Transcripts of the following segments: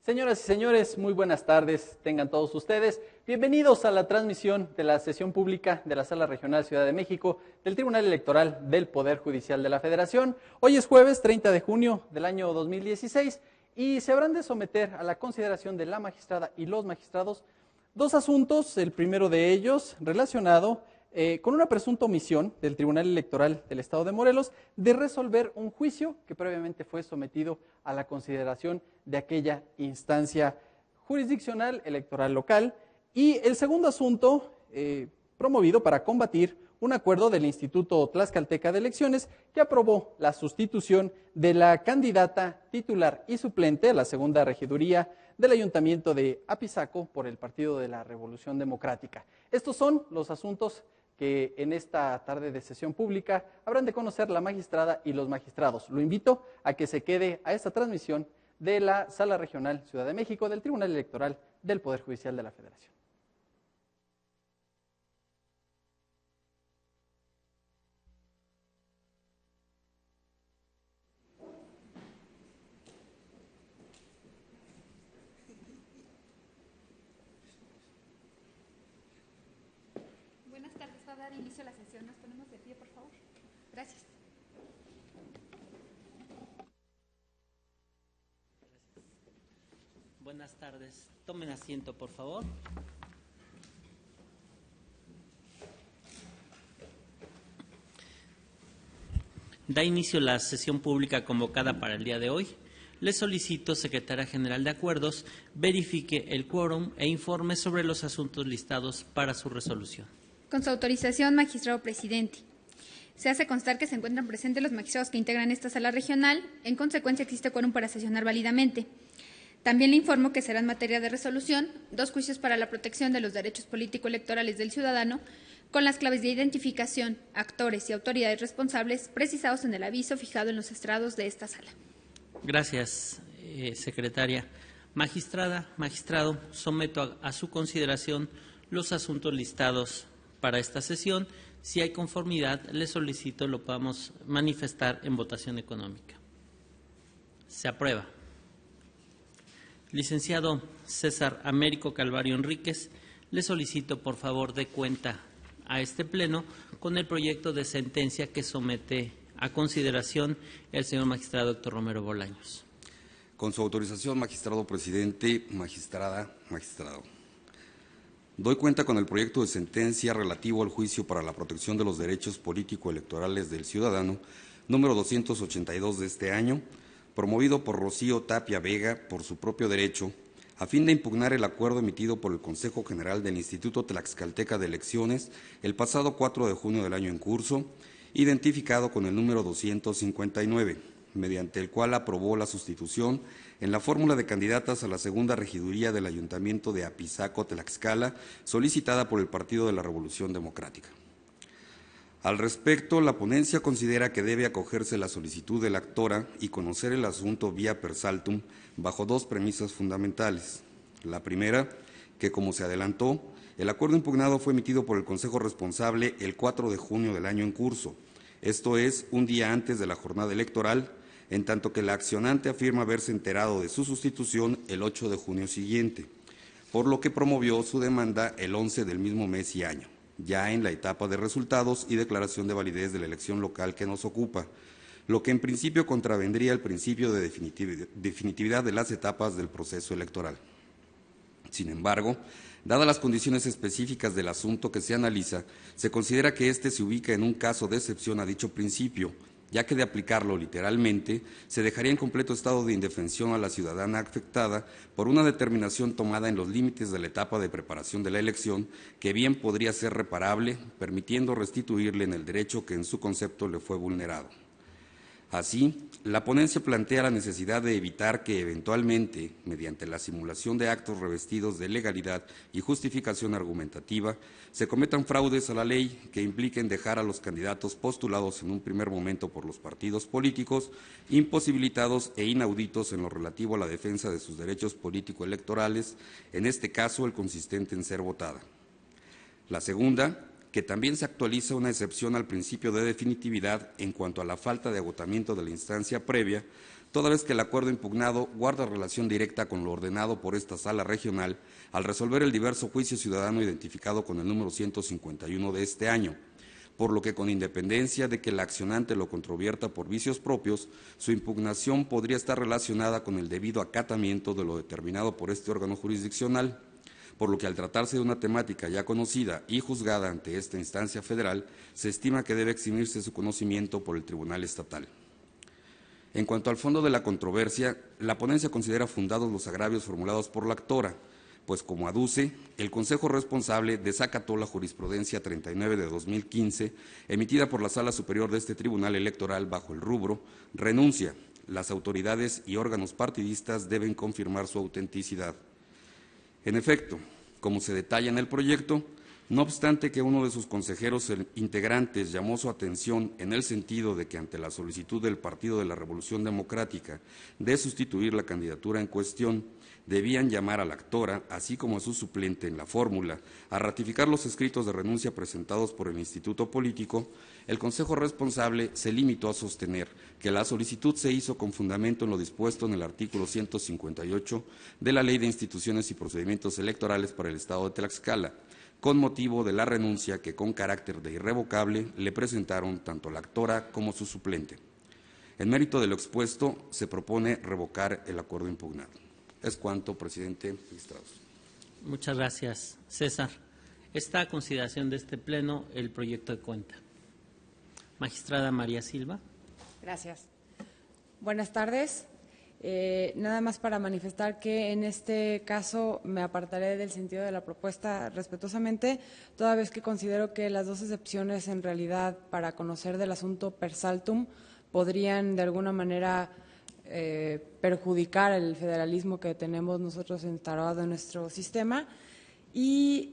Señoras y señores, muy buenas tardes, tengan todos ustedes. Bienvenidos a la transmisión de la sesión pública de la Sala Regional Ciudad de México del Tribunal Electoral del Poder Judicial de la Federación. Hoy es jueves 30 de junio del año 2016 y se habrán de someter a la consideración de la magistrada y los magistrados dos asuntos, el primero de ellos relacionado con una presunta omisión del Tribunal Electoral del Estado de Morelos de resolver un juicio que previamente fue sometido a la consideración de aquella instancia jurisdiccional electoral local, y el segundo asunto promovido para combatir un acuerdo del Instituto Tlaxcalteca de Elecciones que aprobó la sustitución de la candidata titular y suplente a la segunda regiduría del Ayuntamiento de Apizaco por el Partido de la Revolución Democrática. Estos son los asuntos que en esta tarde de sesión pública habrán de conocer la magistrada y los magistrados. Lo invito a que se quede a esta transmisión de la Sala Regional Ciudad de México del Tribunal Electoral del Poder Judicial de la Federación. Buenas tardes, va a dar inicio a la sesión. Nos ponemos de pie, por favor. Gracias. Buenas tardes. Tomen asiento, por favor. Da inicio la sesión pública convocada para el día de hoy. Le solicito, Secretaria General de Acuerdos, verifique el quórum e informe sobre los asuntos listados para su resolución. Con su autorización, magistrado presidente. Se hace constar que se encuentran presentes los magistrados que integran esta sala regional. En consecuencia, existe quórum para sesionar válidamente. También le informo que serán materia de resolución dos juicios para la protección de los derechos político-electorales del ciudadano, con las claves de identificación, actores y autoridades responsables precisados en el aviso fijado en los estrados de esta sala. Gracias, secretaria. Magistrada, magistrado, someto a su consideración los asuntos listados para esta sesión. Si hay conformidad, le solicito lo podamos manifestar en votación económica. Se aprueba. Licenciado César Américo Calvario Enríquez, le solicito por favor dé cuenta a este pleno con el proyecto de sentencia que somete a consideración el señor magistrado Héctor Romero Bolaños. Con su autorización, magistrado presidente, magistrada, magistrado. Doy cuenta con el proyecto de sentencia relativo al juicio para la protección de los derechos político-electorales del ciudadano, número 282 de este año, promovido por Rocío Tapia Vega por su propio derecho, a fin de impugnar el acuerdo emitido por el Consejo General del Instituto Tlaxcalteca de Elecciones el pasado 4 de junio del año en curso, identificado con el número 259, mediante el cual aprobó la sustitución en la fórmula de candidatas a la segunda regiduría del Ayuntamiento de Apizaco, Tlaxcala, solicitada por el Partido de la Revolución Democrática. Al respecto, la ponencia considera que debe acogerse la solicitud de la actora y conocer el asunto vía per saltum bajo dos premisas fundamentales. La primera, que como se adelantó, el acuerdo impugnado fue emitido por el Consejo responsable el 4 de junio del año en curso, esto es, un día antes de la jornada electoral, en tanto que la accionante afirma haberse enterado de su sustitución el 8 de junio siguiente, por lo que promovió su demanda el 11 del mismo mes y año, ya en la etapa de resultados y declaración de validez de la elección local que nos ocupa, lo que en principio contravendría el principio de definitividad de las etapas del proceso electoral. Sin embargo, dadas las condiciones específicas del asunto que se analiza, se considera que éste se ubica en un caso de excepción a dicho principio, ya que de aplicarlo literalmente, se dejaría en completo estado de indefensión a la ciudadana afectada por una determinación tomada en los límites de la etapa de preparación de la elección, que bien podría ser reparable, permitiendo restituirle en el derecho que en su concepto le fue vulnerado. Así, la ponencia plantea la necesidad de evitar que eventualmente, mediante la simulación de actos revestidos de legalidad y justificación argumentativa, se cometan fraudes a la ley que impliquen dejar a los candidatos postulados en un primer momento por los partidos políticos imposibilitados e inauditos en lo relativo a la defensa de sus derechos político-electorales, en este caso el consistente en ser votada. La segunda, que también se actualiza una excepción al principio de definitividad en cuanto a la falta de agotamiento de la instancia previa, toda vez que el acuerdo impugnado guarda relación directa con lo ordenado por esta sala regional al resolver el diverso juicio ciudadano identificado con el número 151 de este año, por lo que con independencia de que el accionante lo controvierta por vicios propios, su impugnación podría estar relacionada con el debido acatamiento de lo determinado por este órgano jurisdiccional, por lo que al tratarse de una temática ya conocida y juzgada ante esta instancia federal, se estima que debe eximirse su conocimiento por el Tribunal Estatal. En cuanto al fondo de la controversia, la ponencia considera fundados los agravios formulados por la actora, pues como aduce, el Consejo responsable desacató la jurisprudencia 39 de 2015, emitida por la Sala Superior de este Tribunal Electoral bajo el rubro renuncia. Las autoridades y órganos partidistas deben confirmar su autenticidad. En efecto, como se detalla en el proyecto, no obstante que uno de sus consejeros integrantes llamó su atención en el sentido de que ante la solicitud del Partido de la Revolución Democrática de sustituir la candidatura en cuestión, debían llamar a la actora, así como a su suplente en la fórmula, a ratificar los escritos de renuncia presentados por el Instituto Político, el Consejo responsable se limitó a sostener que la solicitud se hizo con fundamento en lo dispuesto en el artículo 158 de la Ley de Instituciones y Procedimientos Electorales para el Estado de Tlaxcala, con motivo de la renuncia que con carácter de irrevocable le presentaron tanto la actora como su suplente. En mérito de lo expuesto, se propone revocar el acuerdo impugnado. Es cuanto, presidente, magistrados. Muchas gracias, César. Está a consideración de este Pleno el proyecto de cuenta. Magistrada María Silva. Gracias. Buenas tardes. Nada más para manifestar que en este caso me apartaré del sentido de la propuesta respetuosamente, toda vez que considero que las dos excepciones en realidad para conocer del asunto per saltum podrían de alguna manera perjudicar el federalismo que tenemos nosotros instalado en nuestro sistema. Y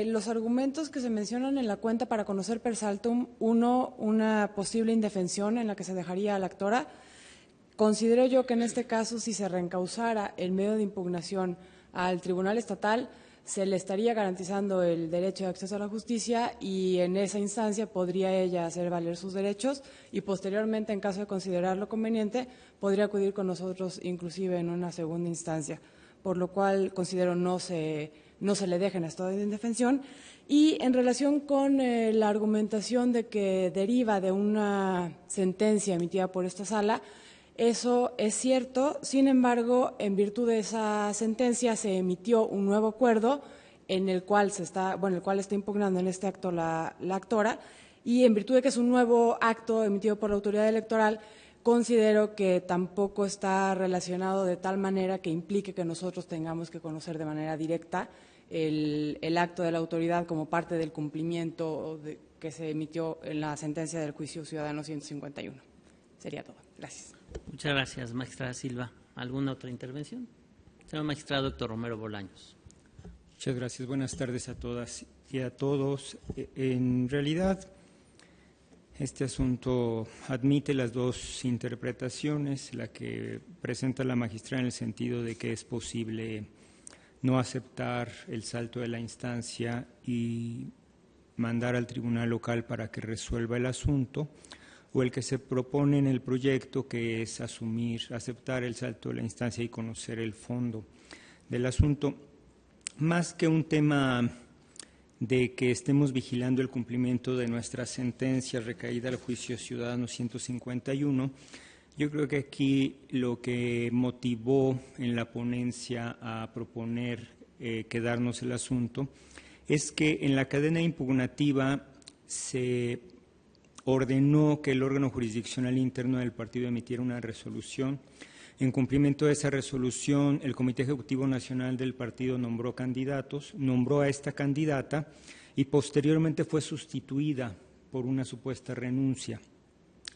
los argumentos que se mencionan en la cuenta para conocer per saltum, uno, una posible indefensión en la que se dejaría a la actora. Considero yo que en este caso, si se reencausara el medio de impugnación al Tribunal Estatal, se le estaría garantizando el derecho de acceso a la justicia y en esa instancia podría ella hacer valer sus derechos y posteriormente, en caso de considerarlo conveniente, podría acudir con nosotros inclusive en una segunda instancia, por lo cual considero no se le deja en estado de indefensión. Y en relación con la argumentación de que deriva de una sentencia emitida por esta sala, eso es cierto. Sin embargo, en virtud de esa sentencia se emitió un nuevo acuerdo en el cual está impugnando en este acto la actora, y en virtud de que es un nuevo acto emitido por la autoridad electoral, considero que tampoco está relacionado de tal manera que implique que nosotros tengamos que conocer de manera directa el acto de la autoridad como parte del cumplimiento que se emitió en la sentencia del juicio ciudadano 151. Sería todo. Gracias. Muchas gracias, magistrada Silva. ¿Alguna otra intervención? Señor magistrado doctor Romero Bolaños. Muchas gracias. Buenas tardes a todas y a todos. En realidad, este asunto admite las dos interpretaciones, la que presenta la magistrada en el sentido de que es posible no aceptar el salto de la instancia y mandar al tribunal local para que resuelva el asunto, o el que se propone en el proyecto, que es aceptar el salto de la instancia y conocer el fondo del asunto. Más que un tema de que estemos vigilando el cumplimiento de nuestra sentencia recaída al juicio ciudadano 151, yo creo que aquí lo que motivó en la ponencia a proponer quedarnos el asunto es que en la cadena impugnativa se ordenó que el órgano jurisdiccional interno del partido emitiera una resolución. En cumplimiento de esa resolución, el Comité Ejecutivo Nacional del partido nombró candidatos, nombró a esta candidata y posteriormente fue sustituida por una supuesta renuncia.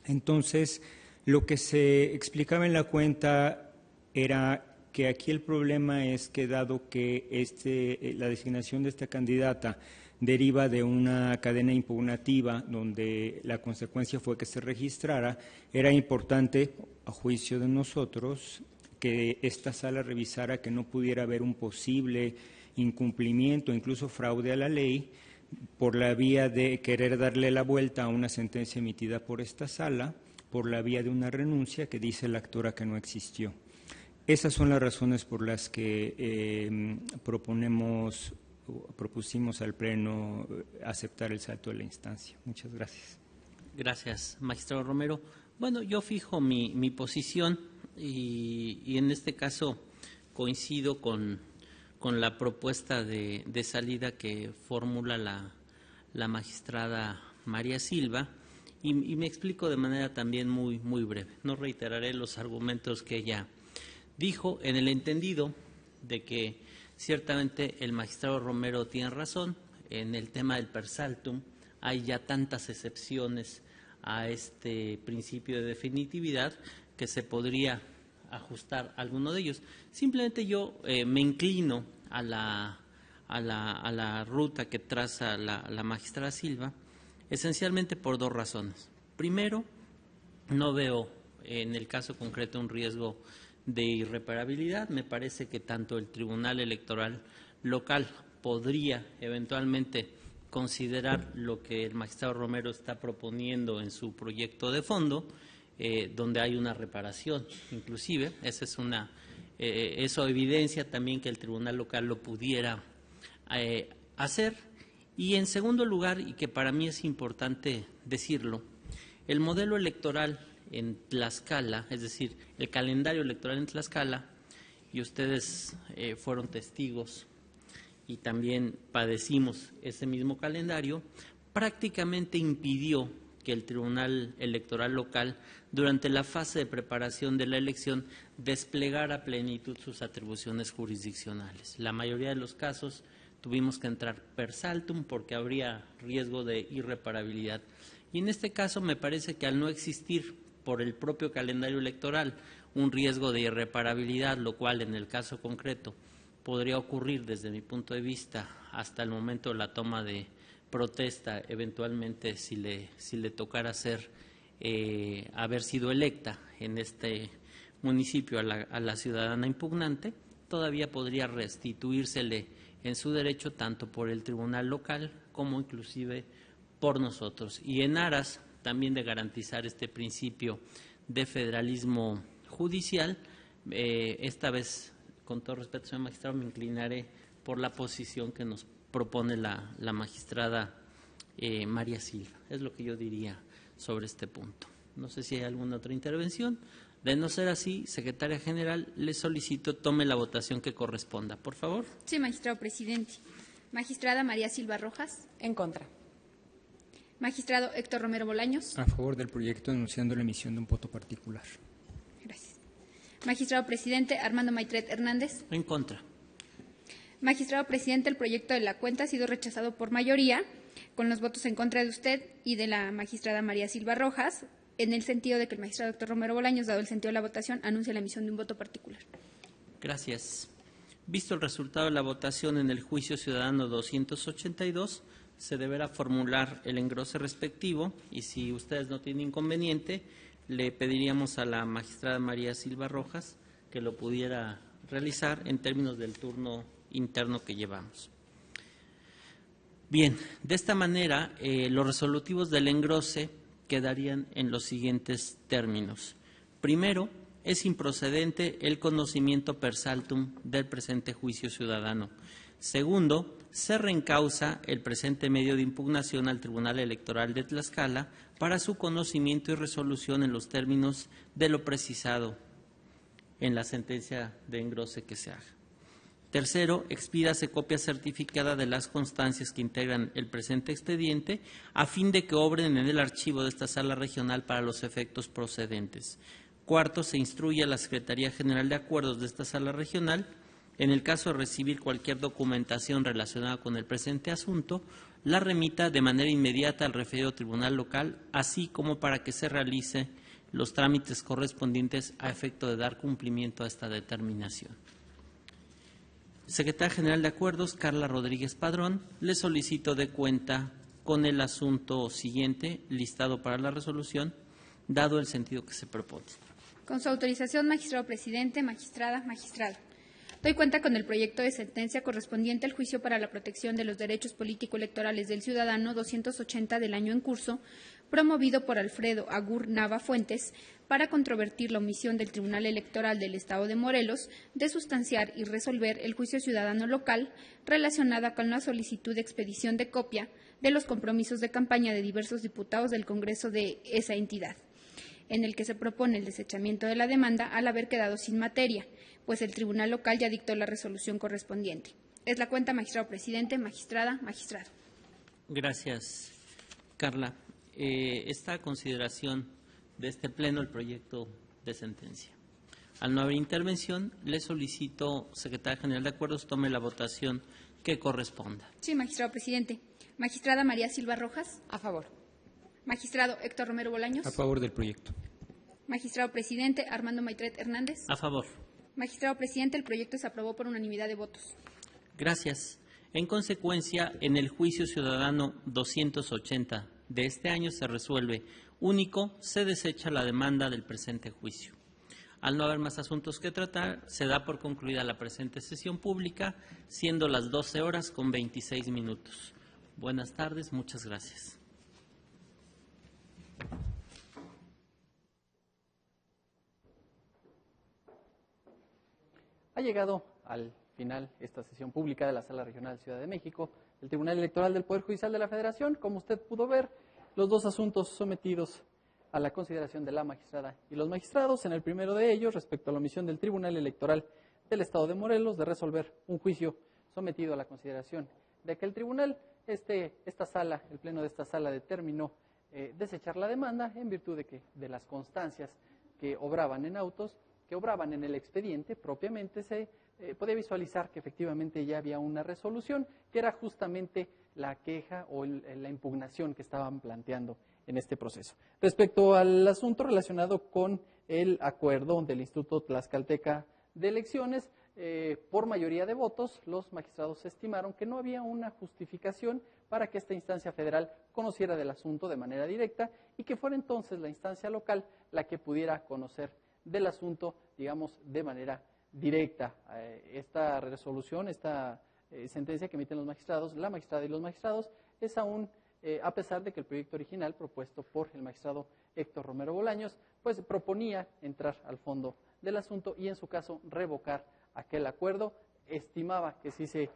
Entonces, lo que se explicaba en la cuenta era que aquí el problema es que, dado que la designación de esta candidata deriva de una cadena impugnativa donde la consecuencia fue que se registrara, era importante, a juicio de nosotros, que esta sala revisara que no pudiera haber un posible incumplimiento, incluso fraude a la ley, por la vía de querer darle la vuelta a una sentencia emitida por esta sala, por la vía de una renuncia que dice la actora que no existió. Esas son las razones por las que propusimos al Pleno aceptar el salto de la instancia. Muchas gracias. Gracias, magistrado Romero. Bueno, yo fijo mi posición y en este caso coincido con la propuesta de salida que formula la magistrada María Silva y me explico de manera también muy breve. No reiteraré los argumentos que ella dijo en el entendido de que ciertamente el magistrado Romero tiene razón. En el tema del per saltum hay ya tantas excepciones a este principio de definitividad que se podría ajustar alguno de ellos. Simplemente yo me inclino a la ruta que traza la magistrada Silva, esencialmente por dos razones. Primero, no veo en el caso concreto un riesgo de irreparabilidad. Me parece que tanto el Tribunal Electoral local podría eventualmente considerar lo que el magistrado Romero está proponiendo en su proyecto de fondo, donde hay una reparación, inclusive. Eso evidencia también que el Tribunal Local lo pudiera hacer. Y en segundo lugar, y que para mí es importante decirlo, el modelo electoral en Tlaxcala, es decir, el calendario electoral en Tlaxcala, y ustedes fueron testigos y también padecimos ese mismo calendario, prácticamente impidió que el Tribunal Electoral local, durante la fase de preparación de la elección, desplegara a plenitud sus atribuciones jurisdiccionales. La mayoría de los casos tuvimos que entrar per saltum porque habría riesgo de irreparabilidad. Y en este caso me parece que al no existir por el propio calendario electoral un riesgo de irreparabilidad, lo cual en el caso concreto podría ocurrir desde mi punto de vista hasta el momento de la toma de protesta, eventualmente si le tocara haber sido electa en este municipio a la ciudadana impugnante, todavía podría restituírsele en su derecho tanto por el tribunal local como inclusive por nosotros. Y en aras también de garantizar este principio de federalismo judicial, esta vez, con todo respeto, señor magistrado, me inclinaré por la posición que nos propone la magistrada María Silva. Es lo que yo diría sobre este punto. No sé si hay alguna otra intervención. De no ser así, secretaria general, le solicito tome la votación que corresponda, por favor. Sí, magistrado presidente. Magistrada María Silva Rojas. En contra. Magistrado Héctor Romero Bolaños. A favor del proyecto, anunciando la emisión de un voto particular. Gracias. Magistrado presidente Armando Maitret Hernández. En contra. Magistrado presidente, el proyecto de la cuenta ha sido rechazado por mayoría, con los votos en contra de usted y de la magistrada María Silva Rojas, en el sentido de que el magistrado Héctor Romero Bolaños, dado el sentido de la votación, anuncia la emisión de un voto particular. Gracias. Visto el resultado de la votación en el juicio ciudadano 282, se deberá formular el engrose respectivo y si ustedes no tienen inconveniente, le pediríamos a la magistrada María Silva Rojas que lo pudiera realizar en términos del turno interno que llevamos. Bien, de esta manera, los resolutivos del engrose quedarían en los siguientes términos. Primero, es improcedente el conocimiento per saltum del presente juicio ciudadano. Segundo, se reencausa el presente medio de impugnación al Tribunal Electoral de Tlaxcala para su conocimiento y resolución en los términos de lo precisado en la sentencia de engrose que se haga. Tercero, expídase copia certificada de las constancias que integran el presente expediente a fin de que obren en el archivo de esta sala regional para los efectos procedentes. Cuarto, se instruye a la Secretaría General de Acuerdos de esta sala regional, en el caso de recibir cualquier documentación relacionada con el presente asunto, la remita de manera inmediata al referido tribunal local, así como para que se realice los trámites correspondientes a efecto de dar cumplimiento a esta determinación. Secretaria General de Acuerdos, Carla Rodríguez Padrón, le solicito de cuenta con el asunto siguiente listado para la resolución, dado el sentido que se propone. Con su autorización, magistrado presidente, magistrada, magistrado. Doy cuenta con el proyecto de sentencia correspondiente al juicio para la protección de los derechos político-electorales del ciudadano 280 del año en curso, promovido por Alfredo Agur Nava Fuentes, para controvertir la omisión del Tribunal Electoral del Estado de Morelos de sustanciar y resolver el juicio ciudadano local relacionada con la solicitud de expedición de copia de los compromisos de campaña de diversos diputados del Congreso de esa entidad, en el que se propone el desechamiento de la demanda al haber quedado sin materia, pues el tribunal local ya dictó la resolución correspondiente. Es la cuenta, magistrado presidente, magistrada, magistrado. Gracias, Carla. Está a consideración de este Pleno el proyecto de sentencia. Al no haber intervención, le solicito, secretaria general de acuerdos, tome la votación que corresponda. Sí, magistrado presidente. Magistrada María Silva Rojas. A favor. Magistrado Héctor Romero Bolaños. A favor del proyecto. Magistrado presidente Armando Maitret Hernández. A favor. Magistrado presidente, el proyecto se aprobó por unanimidad de votos. Gracias. En consecuencia, en el juicio ciudadano 280 de este año se resuelve único, se desecha la demanda del presente juicio. Al no haber más asuntos que tratar, se da por concluida la presente sesión pública, siendo las 12:26. Buenas tardes, muchas gracias. Ha llegado al final esta sesión pública de la Sala Regional Ciudad de México del Tribunal Electoral del Poder Judicial de la Federación. Como usted pudo ver, los dos asuntos sometidos a la consideración de la magistrada y los magistrados. En el primero de ellos, respecto a la omisión del Tribunal Electoral del Estado de Morelos de resolver un juicio sometido a la consideración de aquel tribunal, esta sala, el pleno de esta sala determinó desechar la demanda en virtud de las constancias que obraban en autos, que obraban en el expediente. Propiamente se podía visualizar que efectivamente ya había una resolución, que era justamente la queja o la impugnación que estaban planteando en este proceso. Respecto al asunto relacionado con el acuerdo del Instituto Tlaxcalteca de Elecciones, por mayoría de votos, los magistrados estimaron que no había una justificación para que esta instancia federal conociera del asunto de manera directa y que fuera entonces la instancia local la que pudiera conocer del asunto, digamos, de manera directa. Esta resolución, esta sentencia que emiten los magistrados, la magistrada y los magistrados, es aún, a pesar de que el proyecto original propuesto por el magistrado Héctor Romero Bolaños, pues proponía entrar al fondo del asunto y en su caso revocar aquel acuerdo, estimaba que sí se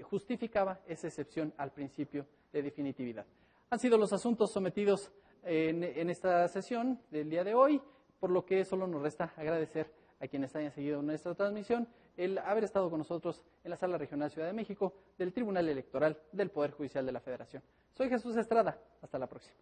justificaba esa excepción al principio de definitividad. Han sido los asuntos sometidos en esta sesión del día de hoy, por lo que solo nos resta agradecer a quienes hayan seguido nuestra transmisión el haber estado con nosotros en la Sala Regional Ciudad de México del Tribunal Electoral del Poder Judicial de la Federación. Soy Jesús Estrada, hasta la próxima.